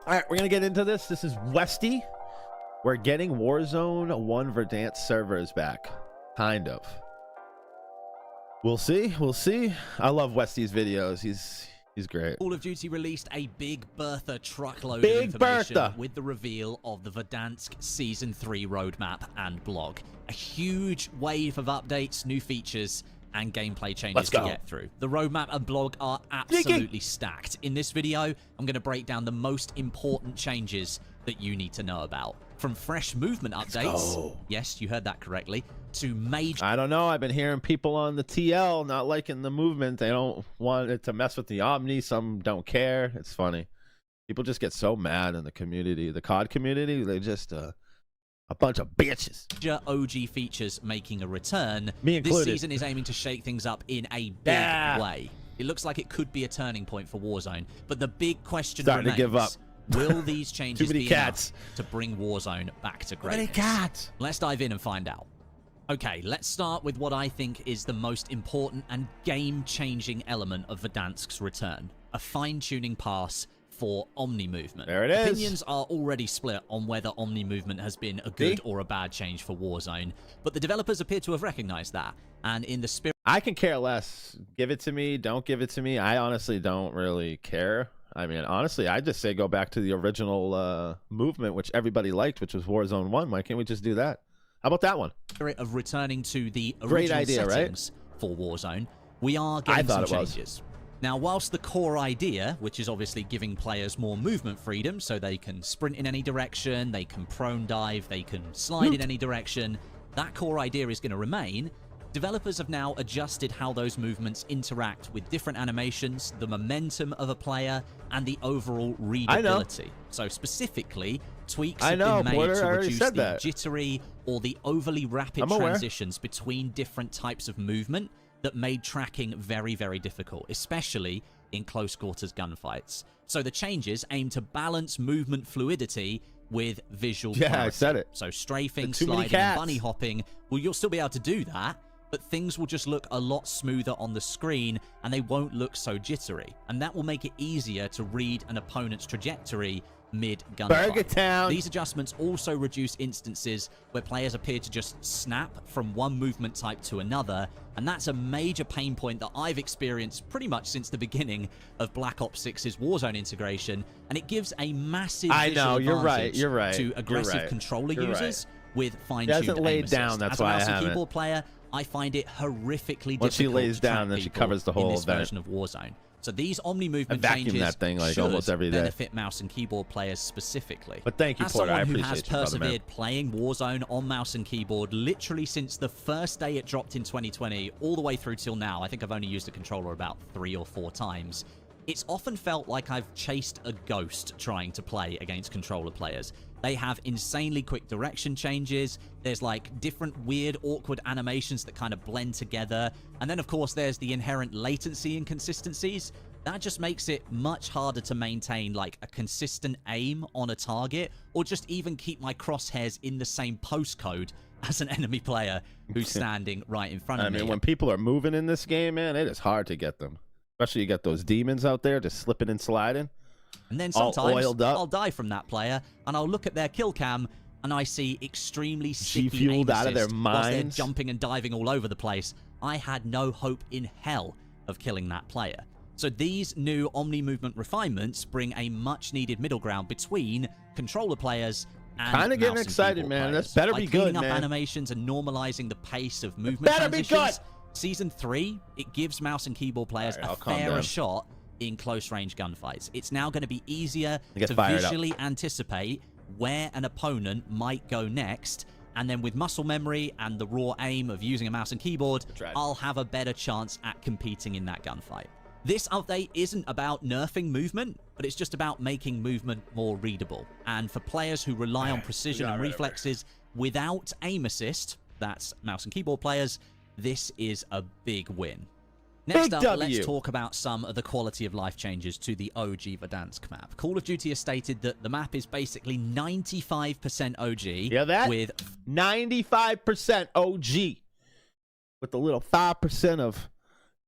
All right, we're gonna get into this. This is Westy. We're getting Warzone 1 Verdansk servers back, kind of. We'll see. We'll see. I love Westy's videos. He's great. Call of Duty released a Big Bertha truckload of information with the reveal of the Verdansk Season 3 roadmap and blog. A huge wave of updates, new features, and gameplay changes to get through. The roadmap and blog are absolutely stacked. In this video, I'm going to break down the most important changes that you need to know about. From fresh movement updates, yes, you heard that correctly, to major... I don't know. I've been hearing people on the TL not liking the movement. They don't want it to mess with the Omni. Some don't care. It's funny. People just get so mad in the community. The COD community, they just... a bunch of bitches. OG features making a return. Me included. This season is aiming to shake things up in a big way. It looks like it could be a turning point for Warzone, but the big question remains, to give up. Will these changes be cats enough to bring Warzone back to greatness? Too many cats. Let's dive in and find out. Okay, let's start with what I think is the most important and game-changing element of Verdansk's return, a fine-tuning pass for Omni movement. There it is. Opinions are already split on whether Omni movement has been a good or a bad change for Warzone, but the developers appear to have recognized that, and in the spirit... I can care less. Give it to me, don't give it to me. I honestly don't really care. I mean, honestly, I just say go back to the original movement, which everybody liked, which was Warzone 1. Why can't we just do that? How about that one? Of returning to the original settings for Warzone, we are getting some changes. Now, whilst the core idea, which is obviously giving players more movement freedom so they can sprint in any direction, they can prone dive, they can slide in any direction, that core idea is going to remain. Developers have now adjusted how those movements interact with different animations, the momentum of a player, and the overall readability. So specifically, tweaks have been made to reduce the jittery or the overly rapid transitions between different types of movement that made tracking very, very difficult, especially in close quarters gunfights. So the changes aim to balance movement fluidity with visual clarity. I said it. So strafing, sliding, and bunny hopping, well, you'll still be able to do that, but things will just look a lot smoother on the screen, and they won't look so jittery. And that will make it easier to read an opponent's trajectory mid-gunfight. These adjustments also reduce instances where players appear to just snap from one movement type to another, and that's a major pain point that I've experienced pretty much since the beginning of Black Ops 6's Warzone integration, and it gives a massive visual advantage to aggressive controller users with fine-tuned aim assist. That's As a why mouse I and keyboard player, I find it horrifically Once she difficult lays down, then she covers the whole in this version of Warzone. So these Omni movement changes that thing like should almost every day. benefit mouse and keyboard players specifically. But thank you, Porter. I appreciate you, as someone who has persevered playing Warzone on mouse and keyboard literally since the first day it dropped in 2020 all the way through till now, I think I've only used a controller about 3 or 4 times. It's often felt like I've chased a ghost trying to play against controller players. They have insanely quick direction changes. There's like different weird, awkward animations that kind of blend together. And then, of course, there's the inherent latency inconsistencies. That just makes it much harder to maintain like a consistent aim on a target, or just even keep my crosshairs in the same postcode as an enemy player who's standing right in front of me. I mean, when people are moving in this game, man, it is hard to get them. Especially you got those demons out there just slipping and sliding. And then sometimes I'll die from that player, and I'll look at their kill cam, and I see extremely sticky aim out of their minds whilst they're jumping and diving all over the place. I had no hope in hell of killing that player. So these new Omni movement refinements bring a much-needed middle ground between controller players and kind of getting excited, man. This better be good, man. Cleaning up animations and normalizing the pace of movement transitions. Season 3, it gives mouse and keyboard players a fairer shot in close-range gunfights. It's now going to be easier to visually anticipate where an opponent might go next, and then with muscle memory and the raw aim of using a mouse and keyboard, I'll have a better chance at competing in that gunfight. This update isn't about nerfing movement, but it's just about making movement more readable. And for players who rely on precision and reflexes without aim assist, that's mouse and keyboard players, this is a big win. Next up, let's talk about some of the quality of life changes to the OG Verdansk map. Call of Duty has stated that the map is basically 95% OG. Yeah, that? With 95% OG. With a little 5% of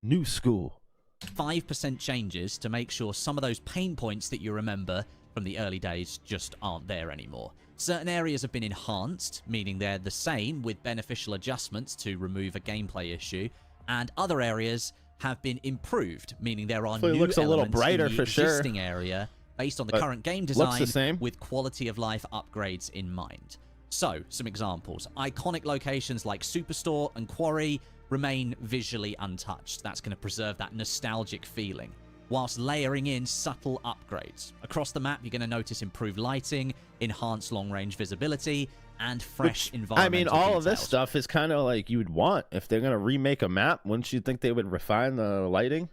new school. 5% changes to make sure some of those pain points that you remember from the early days just aren't there anymore. Certain areas have been enhanced, meaning they're the same with beneficial adjustments to remove a gameplay issue, and other areas have been improved, meaning there are new looks a little elements brighter in the for sure. existing area based on the current game design with quality of life upgrades in mind. So, some examples. Iconic locations like Superstore and Quarry remain visually untouched. That's going to preserve that nostalgic feeling, whilst layering in subtle upgrades. Across the map, you're going to notice improved lighting, enhanced long-range visibility, and fresh environmental I mean, all details. of this stuff is kind of like you would want. If they're going to remake a map, wouldn't you think they would refine the lighting?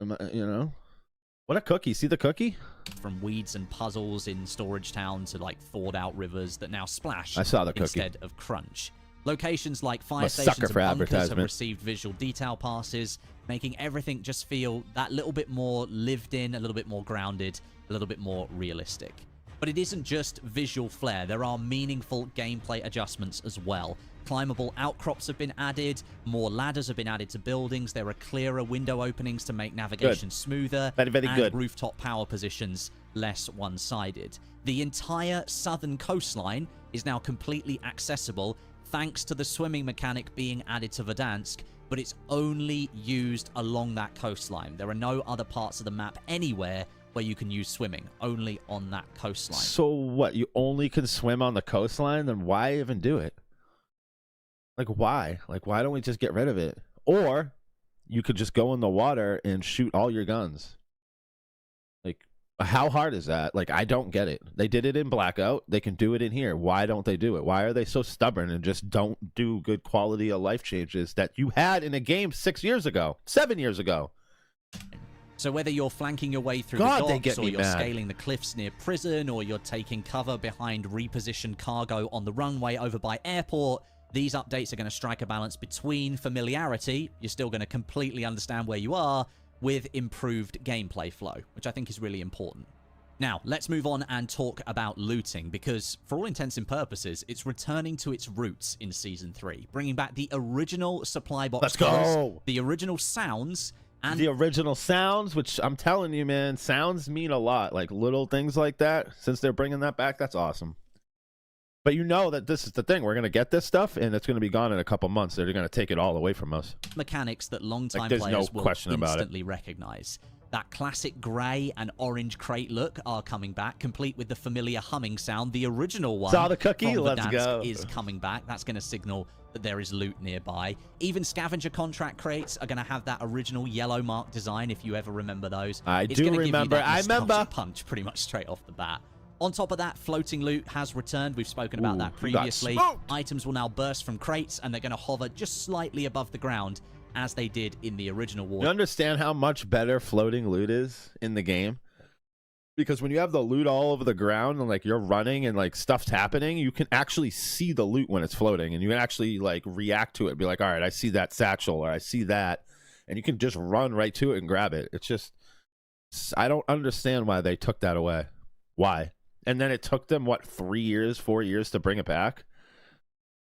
You know? What a cookie. See the cookie? From weeds and puzzles in Storage Town to like thawed out rivers that now splash I saw the cookie. instead of crunch. Locations like fire stations and bunkers have received visual detail passes, making everything just feel that little bit more lived in, a little bit more grounded, a little bit more realistic. But it isn't just visual flair. There are meaningful gameplay adjustments as well. Climbable outcrops have been added, more ladders have been added to buildings, there are clearer window openings to make navigation smoother, and rooftop power positions less one-sided. The entire southern coastline is now completely accessible thanks to the swimming mechanic being added to Verdansk, but it's only used along that coastline. There are no other parts of the map anywhere where you can use swimming, only on that coastline. So what, you only can swim on the coastline? Then why even do it? Like, why? Like, why don't we just get rid of it? Or you could just go in the water and shoot all your guns. Like, how hard is that? Like, I don't get it. They did it in Blackout. They can do it in here. Why don't they do it? Why are they so stubborn and just don't do good quality of life changes that you had in a game 6 years ago, 7 years ago? So whether you're flanking your way through the docks, or you're scaling the cliffs near prison, or you're taking cover behind repositioned cargo on the runway over by airport, these updates are going to strike a balance between familiarity, you're still going to completely understand where you are, with improved gameplay flow, which I think is really important. Now, let's move on and talk about looting, because for all intents and purposes, it's returning to its roots in Season 3, bringing back the original supply box colors, the original sounds, and the original sounds, which I'm telling you, man, sounds mean a lot. Like, little things like that, since they're bringing that back, that's awesome. But you know that this is the thing. We're going to get this stuff, and it's going to be gone in a couple months. They're going to take it all away from us. Mechanics that long-time players will instantly recognize. That classic grey and orange crate look are coming back, complete with the familiar humming sound. The original one saw the cookie. from Let's go. is coming back. That's going to signal that there is loot nearby. Even scavenger contract crates are going to have that original yellow mark design, if you ever remember those. It's do remember. I remember. Punch pretty much straight off the bat. On top of that, floating loot has returned. We've spoken about that previously. Items will now burst from crates, and they're going to hover just slightly above the ground, as they did in the original war. You understand how much better floating loot is in the game? Because when you have the loot all over the ground and like you're running and like stuff's happening, you can actually see the loot when it's floating, and you can actually like react to it. Be like, all right, I see that satchel, or I see that, and you can just run right to it and grab it. It's just, I don't understand why they took that away. Why? And then it took them, what, 3 years, 4 years to bring it back?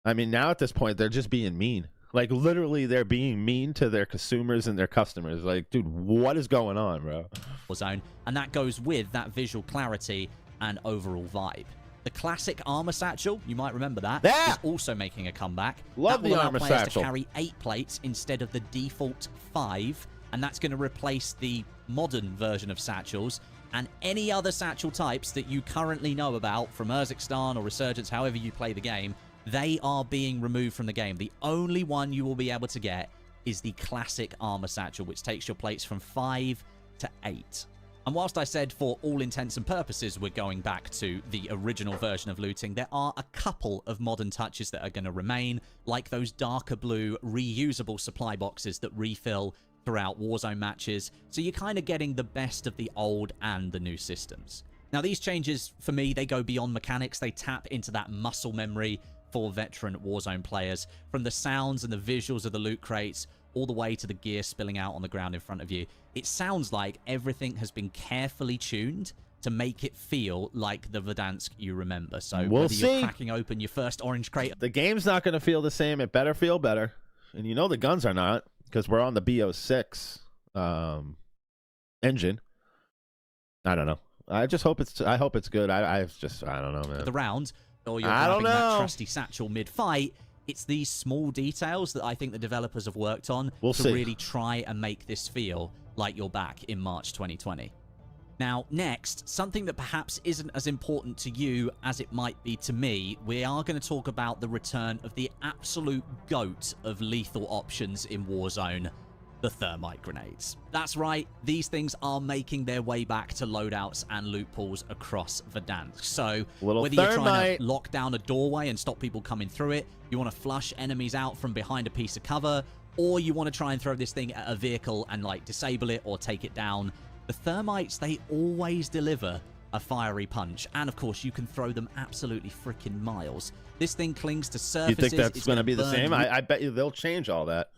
I mean, now at this point, they're just being mean. Like, literally, they're being mean to their consumers and their customers. Like, dude, what is going on, bro? Warzone, and that goes with that visual clarity and overall vibe. The classic armor satchel, you might remember that, is also making a comeback. Love the armor satchel. To carry 8 plates instead of the default 5, and that's going to replace the modern version of satchels. And any other satchel types that you currently know about from Urzikstan or Resurgence, however you play the game, they are being removed from the game. The only one you will be able to get is the classic armor satchel, which takes your plates from 5 to 8. And whilst I said for all intents and purposes we're going back to the original version of looting, there are a couple of modern touches that are going to remain, like those darker blue reusable supply boxes that refill throughout Warzone matches, so you're kind of getting the best of the old and the new systems. Now, these changes, for me, they go beyond mechanics. They tap into that muscle memory for veteran Warzone players, from the sounds and the visuals of the loot crates all the way to the gear spilling out on the ground in front of you. It sounds like everything has been carefully tuned to make it feel like the Verdansk you remember. So whether you're cracking open your first orange crate, the game's not going to feel the same. It better feel better. And you know the guns are not, because we're on the BO6 engine. I don't know. I just hope it's. I hope it's good. I don't know, man. The round, or you're grabbing that trusty satchel mid-fight. It's these small details that I think the developers have worked on to really try and make this feel like you're back in March 2020. Now, next, something that perhaps isn't as important to you as it might be to me, we are going to talk about the return of the absolute GOAT of lethal options in Warzone, the thermite grenades. That's right, these things are making their way back to loadouts and loot pools across Verdansk. So, whether you're trying to lock down a doorway and stop people coming through it, you want to flush enemies out from behind a piece of cover, or you want to try and throw this thing at a vehicle and, like, disable it or take it down, the thermites, they always deliver a fiery punch. And, of course, you can throw them absolutely freaking miles. This thing clings to surfaces. You think that's going to be the same? I bet you they'll change all that.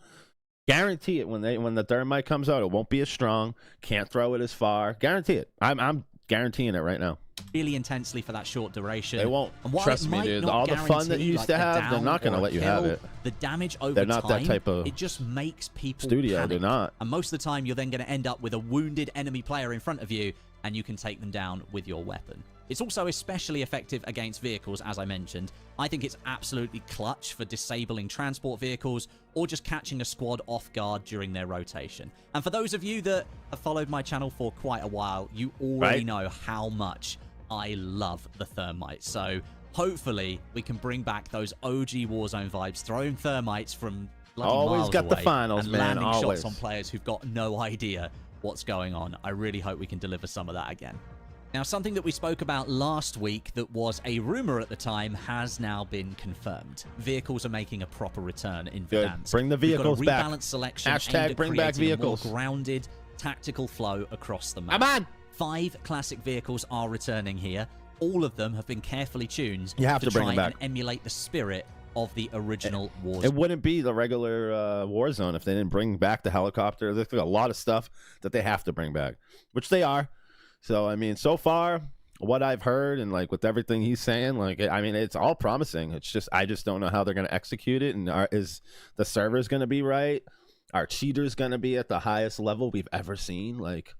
Guarantee it. When the thermite comes out, it won't be as strong. Can't throw it as far. Guarantee it. I'm guaranteeing it right now. Really intensely for that short duration. They won't. Trust me, dude. All the fun that you used to have, they're not going to let you have it. The damage over they're not time, that type of it just makes people studio. panic. They're not. And most of the time, you're then going to end up with a wounded enemy player in front of you, and you can take them down with your weapon. It's also especially effective against vehicles, as I mentioned. I think it's absolutely clutch for disabling transport vehicles or just catching a squad off guard during their rotation. And for those of you that have followed my channel for quite a while, you already know how much I love the thermite. So hopefully we can bring back those OG Warzone vibes, throwing thermites from bloody miles got away the finals, and man. landing shots on players who've got no idea what's going on. I really hope we can deliver some of that again. Now, something that we spoke about last week that was a rumor at the time has now been confirmed. Vehicles are making a proper return in Verdansk. Bring the vehicles back. Rebalanced selection Hashtag bring back vehicles. A more grounded, tactical flow across the map. Come on! 5 classic vehicles are returning here. All of them have been carefully tuned to bring try them back and emulate the spirit of the original Warzone. It wouldn't be the regular Warzone if they didn't bring back the helicopter. There's a lot of stuff that they have to bring back, which they are. So, I mean, so far, what I've heard and, like, with everything he's saying, like, I mean, it's all promising. It's just, I just don't know how they're going to execute it. And is the servers going to be right? Are cheaters going to be at the highest level we've ever seen? Like,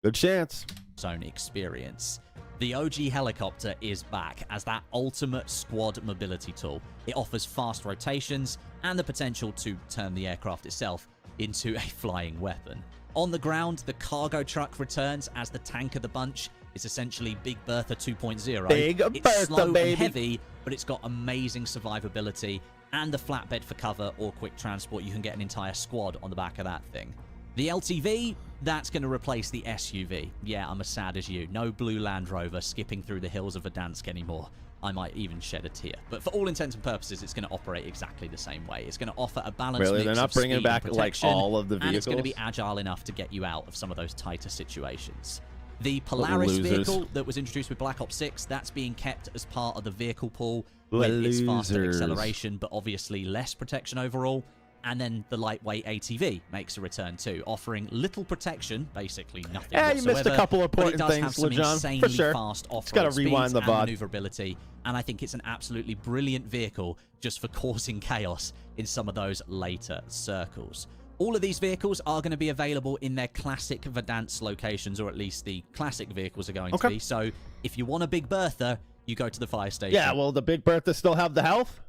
good chance. Zone experience. The OG helicopter is back as that ultimate squad mobility tool. It offers fast rotations and the potential to turn the aircraft itself into a flying weapon. On the ground, the cargo truck returns as the tank of the bunch. It's essentially Big Bertha 2.0. It's slow and heavy, but it's got amazing survivability and the flatbed for cover or quick transport. You can get an entire squad on the back of that thing. The LTV, that's going to replace the SUV. Yeah, I'm as sad as you. No blue Land Rover skipping through the hills of Verdansk anymore. I might even shed a tear. But for all intents and purposes, it's going to operate exactly the same way. It's going to offer a balanced mix they're not of bringing speed back and like all of the vehicles. And it's going to be agile enough to get you out of some of those tighter situations. The Polaris vehicle that was introduced with Black Ops 6, that's being kept as part of the vehicle pool with its faster acceleration, but obviously less protection overall. And then the lightweight ATV makes a return too, offering little protection, basically nothing whatsoever. You missed a couple of important things, have some insanely for sure. Fast off-road it's got to rewind the VOD. Maneuverability, and I think it's an absolutely brilliant vehicle just for causing chaos in some of those later circles. All of these vehicles are going to be available in their classic Verdansk locations, or at least the classic vehicles are going to be. So if you want a Big Bertha, you go to the fire station. Yeah, well, the Big Bertha still have the health.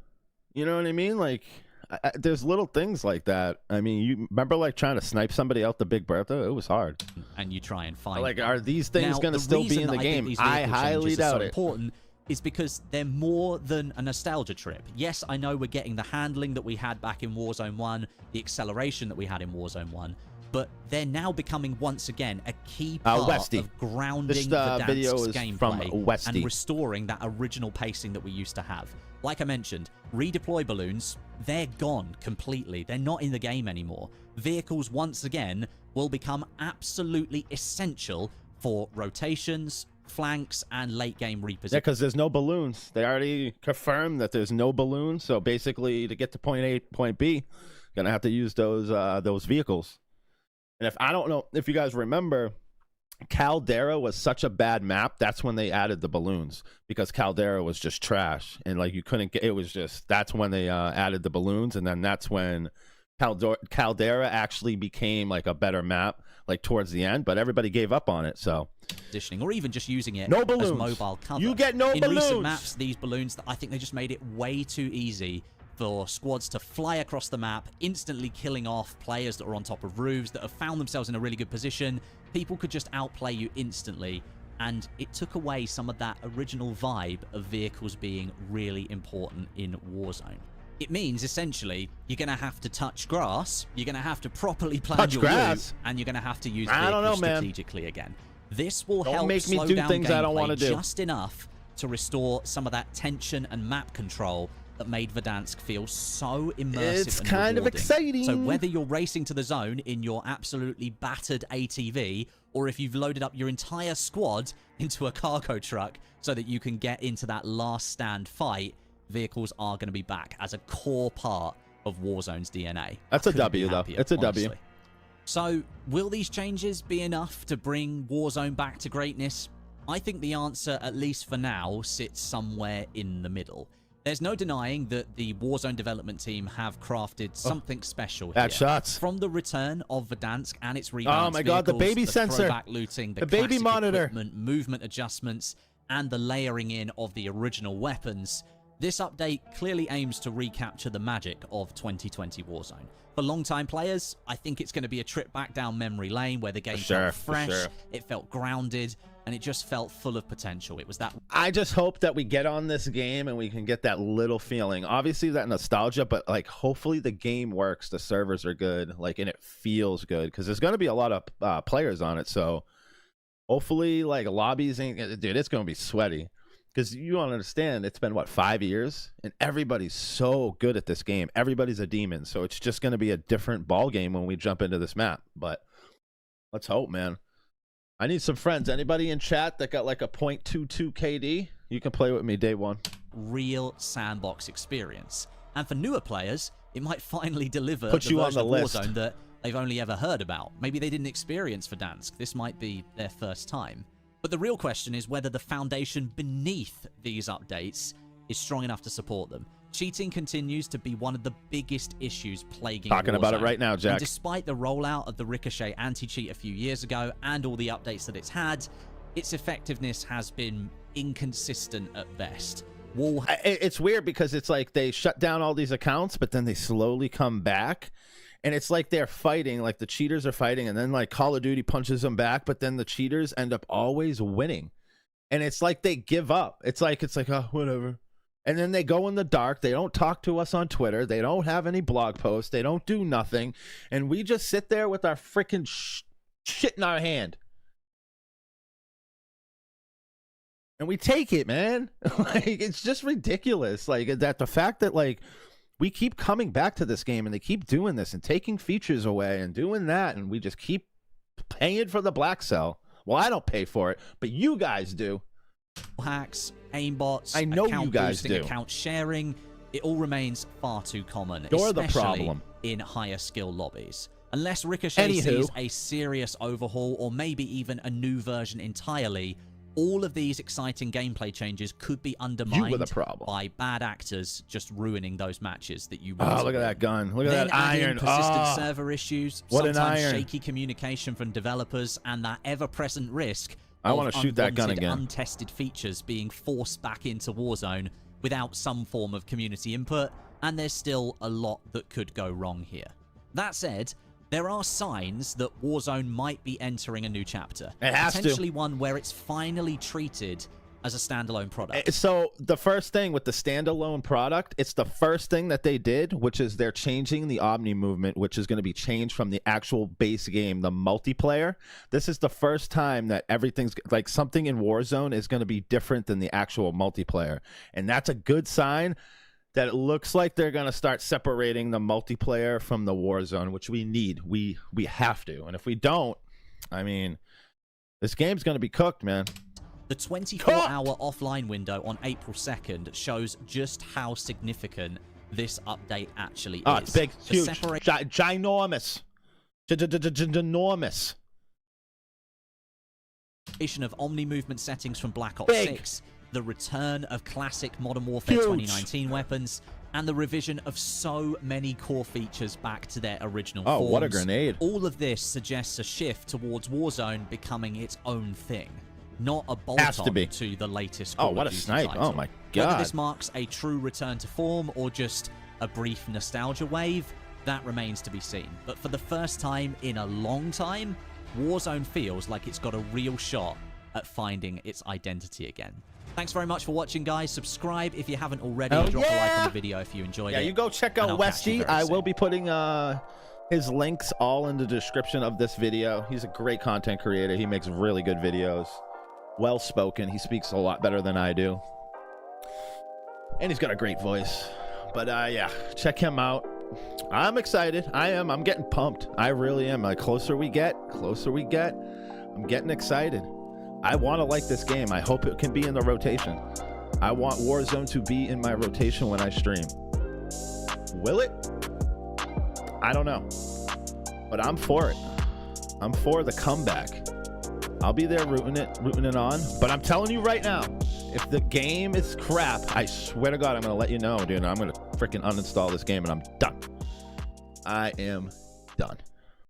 You know what I mean? Like, there's little things like that. I mean, you remember like trying to snipe somebody out the Big Bertha? It was hard. And you try and find like, are these things going to still be in the game? I highly doubt it. Important is because they're more than a nostalgia trip. Yes, I know we're getting the handling that we had back in Warzone 1, the acceleration that we had in Warzone 1, but they're now becoming once again a key part of grounding Verdansk's gameplay and restoring that original pacing that we used to have. Like I mentioned, redeploy balloons, they're gone completely. They're not in the game anymore. Vehicles, once again, will become absolutely essential for rotations, flanks, and late game repositioning. Yeah, because there's no balloons. They already confirmed that there's no balloons. So basically, to get to point A, point B, gonna have to use those vehicles. And if I don't know if you guys remember, Caldera was such a bad map. That's when they added the balloons, because Caldera was just trash, and like you couldn't get. It was just, that's when they added the balloons, and then that's when Caldera actually became like a better map. like towards the end, but everybody gave up on it. So positioning, or even just using it no as balloons. mobile cover. You get no in balloons. recent maps, these balloons, I think they just made it way too easy for squads to fly across the map, instantly killing off players that are on top of roofs, that have found themselves in a really good position. People could just outplay you instantly, and it took away some of that original vibe of vehicles being really important in Warzone. It means, essentially, you're going to have to touch grass, you're going to have to properly plan your route, and you're going to have to use vehicles strategically again. This will help slow down gameplay just enough to restore some of that tension and map control that made Verdansk feel so immersive. It's kind of exciting. So whether you're racing to the zone in your absolutely battered ATV, or if you've loaded up your entire squad into a cargo truck so that you can get into that last stand fight, vehicles are going to be back as a core part of Warzone's DNA. That's a W, though. It's a W. So, will these changes be enough to bring Warzone back to greatness? I think the answer, at least for now, sits somewhere in the middle. There's no denying that the Warzone development team have crafted something special here. Shots. From the return of Verdansk and its rebalanced oh my god, the baby sensor, throwback looting, the baby monitor, equipment, movement adjustments, and the layering in of the original weapons, this update clearly aims to recapture the magic of 2020 Warzone. For long-time players, I think it's going to be a trip back down memory lane where the game felt fresh, it felt grounded, and it just felt full of potential. It was that. I just hope that we get on this game and we can get that little feeling. Obviously, that nostalgia, but like hopefully the game works, the servers are good, like, and it feels good because there's going to be a lot of players on it. So hopefully, like, lobbies ain't, dude, it's going to be sweaty. Because you don't understand, it's been, what, 5 years? And everybody's so good at this game. Everybody's a demon. So it's just going to be a different ball game when we jump into this map. But let's hope, man. I need some friends. Anybody in chat that got like a .22 KD? You can play with me day one. Real sandbox experience. And for newer players, it might finally deliver Put you on the list. Warzone that they've only ever heard about. Maybe they didn't experience Verdansk. This might be their first time. But the real question is whether the foundation beneath these updates is strong enough to support them. Cheating continues to be one of the biggest issues plaguing Talking Warzone. about it right now, Jack. And despite the rollout of the Ricochet anti-cheat a few years ago and all the updates that it's had, its effectiveness has been inconsistent at best. It's weird because it's like they shut down all these accounts, but then they slowly come back. And it's like they're fighting, like the cheaters are fighting, and then like Call of Duty punches them back, but then the cheaters end up always winning. And it's like they give up. It's like, oh, whatever. And then they go in the dark. They don't talk to us on Twitter. They don't have any blog posts. They don't do nothing. And we just sit there with our freaking shit in our hand. And we take it, man. Like, it's just ridiculous. Like, that the fact that, like, we keep coming back to this game and they keep doing this and taking features away and doing that, and we just keep paying for the black cell. Well, I don't pay for it, but you guys do. Hacks, aimbots, I know you guys do. Account sharing, it all remains far too common, You're especially the problem. in higher skill lobbies. Unless Ricochet sees a serious overhaul or maybe even a new version entirely, all of these exciting gameplay changes could be undermined by bad actors just ruining those matches that you want. Oh, look at that gun. Look at that iron. Persistent server issues, what sometimes an iron. shaky communication from developers, and that ever-present risk I want to shoot that gun again. Untested features being forced back into Warzone without some form of community input, and there's still a lot that could go wrong here. That said, there are signs that Warzone might be entering a new chapter. It has potentially one where it's finally treated as a standalone product. So the first thing with the standalone product, it's the first thing that they did, which is they're changing the Omni movement, which is going to be changed from the actual base game, the multiplayer. This is the first time that everything's like something in Warzone is going to be different than the actual multiplayer. And that's a good sign that it looks like they're going to start separating the multiplayer from the Warzone, which we need. We have to. And if we don't, I mean, this game's going to be cooked, man. The 24-hour offline window on April 2nd shows just how significant this update actually is. Oh, it's big, huge, ginormous. Ginormous. Of Omni movement settings from Black Ops 6, the return of classic Modern Warfare 2019 weapons, and the revision of so many core features back to their original forms. forms. What a grenade. All of this suggests a shift towards Warzone becoming its own thing, not a bolt-on to the latest Call Oh, what of a Duty snipe. title. Oh, my God. Whether this marks a true return to form or just a brief nostalgia wave, that remains to be seen. But for the first time in a long time, Warzone feels like it's got a real shot at finding its identity again. Thanks very much for watching, guys. Subscribe if you haven't already. Drop a like on the video if you enjoyed it. Yeah, you go check out Westy. I will be putting his links all in the description of this video. He's a great content creator. He makes really good videos. Well-spoken. He speaks a lot better than I do. And he's got a great voice. But yeah, check him out. I'm excited. I'm getting pumped. I really am. The closer we get, I'm getting excited. I want to like this game. I hope it can be in the rotation. I want Warzone to be in my rotation when I stream. Will it? I don't know. But I'm for it. I'm for the comeback. I'll be there rooting it on. But I'm telling you right now, if the game is crap, I swear to God, I'm going to let you know, dude. I'm going to freaking uninstall this game and I'm done. I am done.